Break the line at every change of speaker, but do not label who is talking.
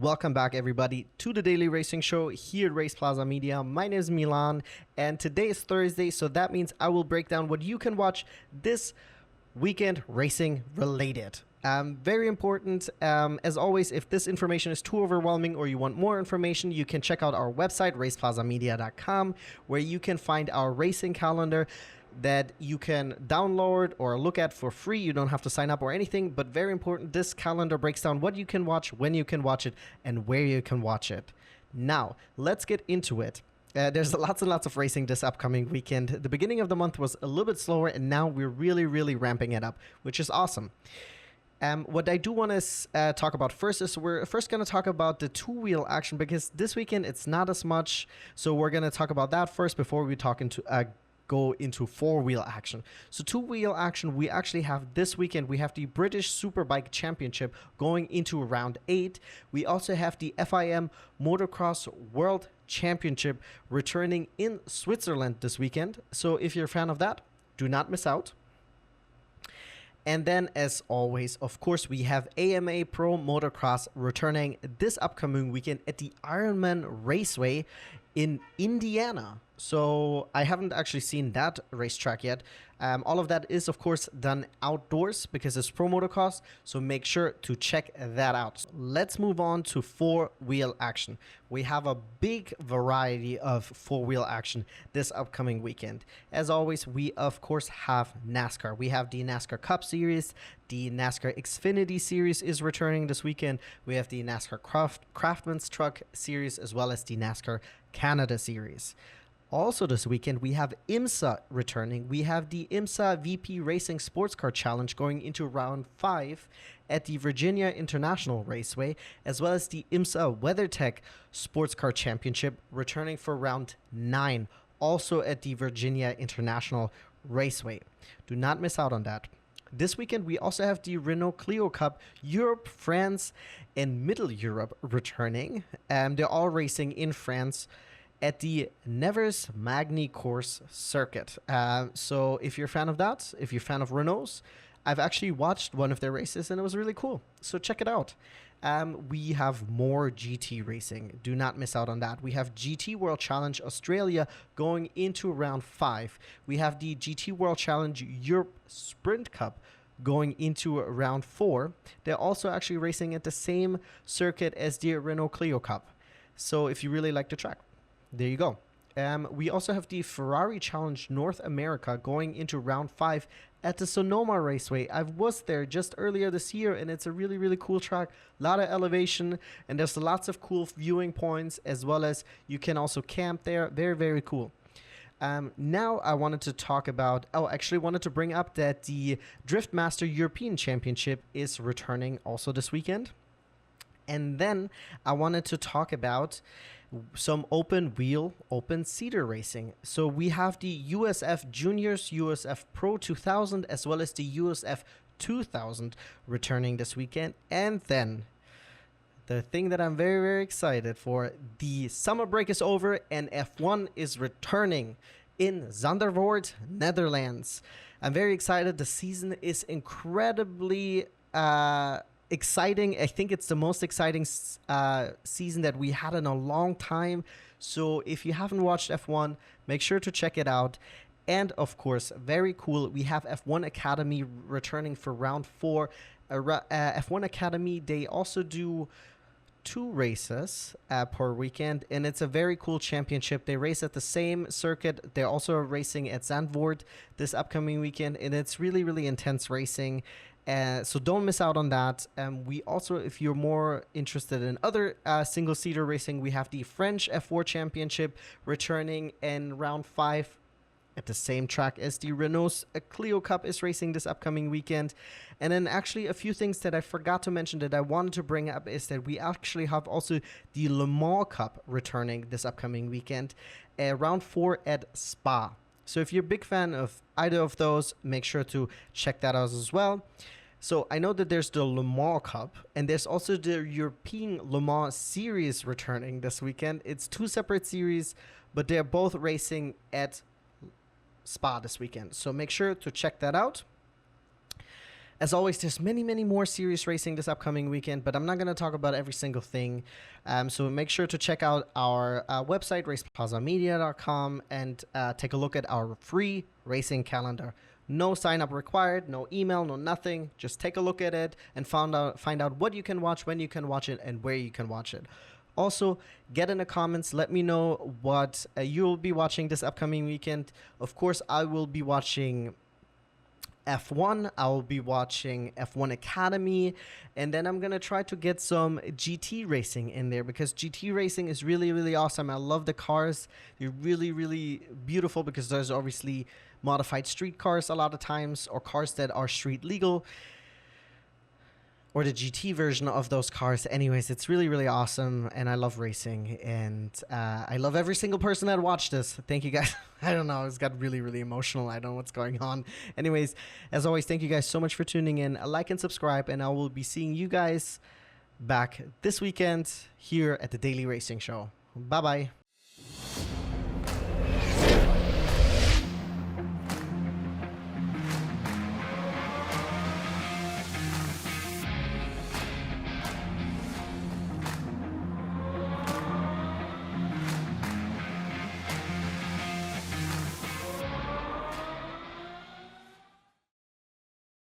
welcome back everybody to the Daily Racing Show here at RacePlazaMedia. My name is Milan and today is Thursday, so that means I will break down what you can watch this weekend racing related. Very important. As always, if this information is too overwhelming or you want more information, you can check out our website, RacePlazaMedia.com, where you can find our racing calendar that you can download or look at for free. You don't have to sign up or anything, but very important, this calendar breaks down what you can watch, when you can watch it, and where you can watch it. Now, let's get into it. There's lots and lots of racing this upcoming weekend. The beginning of the month was a little bit slower, and now we're really ramping it up, which is awesome. What I do want to talk about first is we're first going to talk about the two-wheel action, because this weekend it's not as much, so we're going to talk about that first before we go into four-wheel action. So two-wheel action, we actually have this weekend, we have the British Superbike Championship going into round 8. We also have the FIM Motocross World Championship returning in Switzerland this weekend. So if you're a fan of that, do not miss out. And then, as always, of course, we have AMA Pro Motocross returning this upcoming weekend at the Ironman Raceway in Indiana. So I haven't actually seen that racetrack yet. All of that is, of course, done outdoors because it's pro motocross, so make sure to check that out. Let's move on to four-wheel action. We have a big variety of four-wheel action this upcoming weekend. As always, we, of course, have NASCAR. We have the NASCAR Cup Series. The NASCAR Xfinity Series is returning this weekend. We have the NASCAR Craftsman's Truck Series, as well as the NASCAR Canada Series. Also this weekend, we have IMSA returning. We have the IMSA VP Racing Sports Car Challenge going into round 5 at the Virginia International Raceway, as well as the IMSA WeatherTech Sports Car Championship returning for round 9, also at the Virginia International Raceway. Do not miss out on that. This weekend, we also have the Renault Clio Cup Europe, France, and Middle Europe returning. They're all racing in France at the Nevers Magny Course circuit. So if you're a fan of that, if you're a fan of Renaults, I've actually watched one of their races and it was really cool. So check it out. We have more GT racing. Do not miss out on that. We have GT World Challenge Australia going into round 5. We have the GT World Challenge Europe Sprint Cup going into round 4. They're also actually racing at the same circuit as the Renault Clio Cup. So if you really like the track, there you go. We also have the Ferrari Challenge North America going into round 5 at the Sonoma Raceway. I was there just earlier this year, and it's a really cool track. A lot of elevation, and there's lots of cool viewing points, as well as you can also camp there. Very cool. Now I wanted to talk about, wanted to bring up that the Driftmaster European Championship is returning also this weekend. And then I wanted to talk about some open seater racing. So we have the USF Juniors, USF Pro 2000, as well as the USF 2000 returning this weekend. And then the thing that I'm very excited for, the summer break is over and F1 is returning in Zandvoort, Netherlands. I'm very excited. The season is incredibly exciting. I think it's the most exciting season that we had in a long time. So if you haven't watched F1, make sure to check it out. And of course, very cool, we have F1 Academy returning for round 4. F1 Academy, they also do 2 races per weekend, and it's a very cool championship. They race at the same circuit. They're also racing at Zandvoort this upcoming weekend, and it's really intense racing. So don't miss out on that. We also, if you're more interested in other single-seater racing, we have the French F4 Championship returning in round 5 at the same track as the Renault's Clio Cup is racing this upcoming weekend. And then actually a few things that I forgot to mention that I wanted to bring up is that we actually have also the Le Mans Cup returning this upcoming weekend, round 4 at Spa. So if you're a big fan of either of those, make sure to check that out as well. So I know that there's the Le Mans Cup, and there's also the European Le Mans Series returning this weekend. It's 2 separate series, but they're both racing at Spa this weekend. So make sure to check that out. As always, there's many more serious racing this upcoming weekend, but I'm not going to talk about every single thing. So make sure to check out our website, RacePlazaMedia.com, and take a look at our free racing calendar. No sign up required, no email, no nothing. Just take a look at it and find out what you can watch, when you can watch it, and where you can watch it. Also, get in the comments. Let me know what you'll be watching this upcoming weekend. Of course, I will be watching F1. I'll be watching F1 Academy, and then I'm gonna try to get some GT racing in there, because GT racing is really awesome. I love the cars. They're really beautiful, because there's obviously modified street cars a lot of times, or cars that are street legal, or the GT version of those cars. Anyways, it's really awesome, and I love racing, and I love every single person that watched this. Thank you guys. I don't know, it's got really emotional. I don't know what's going on. Anyways, as always, thank you guys so much for tuning in. Like and subscribe, and I will be seeing you guys back this weekend here at the Daily Racing Show. Bye bye.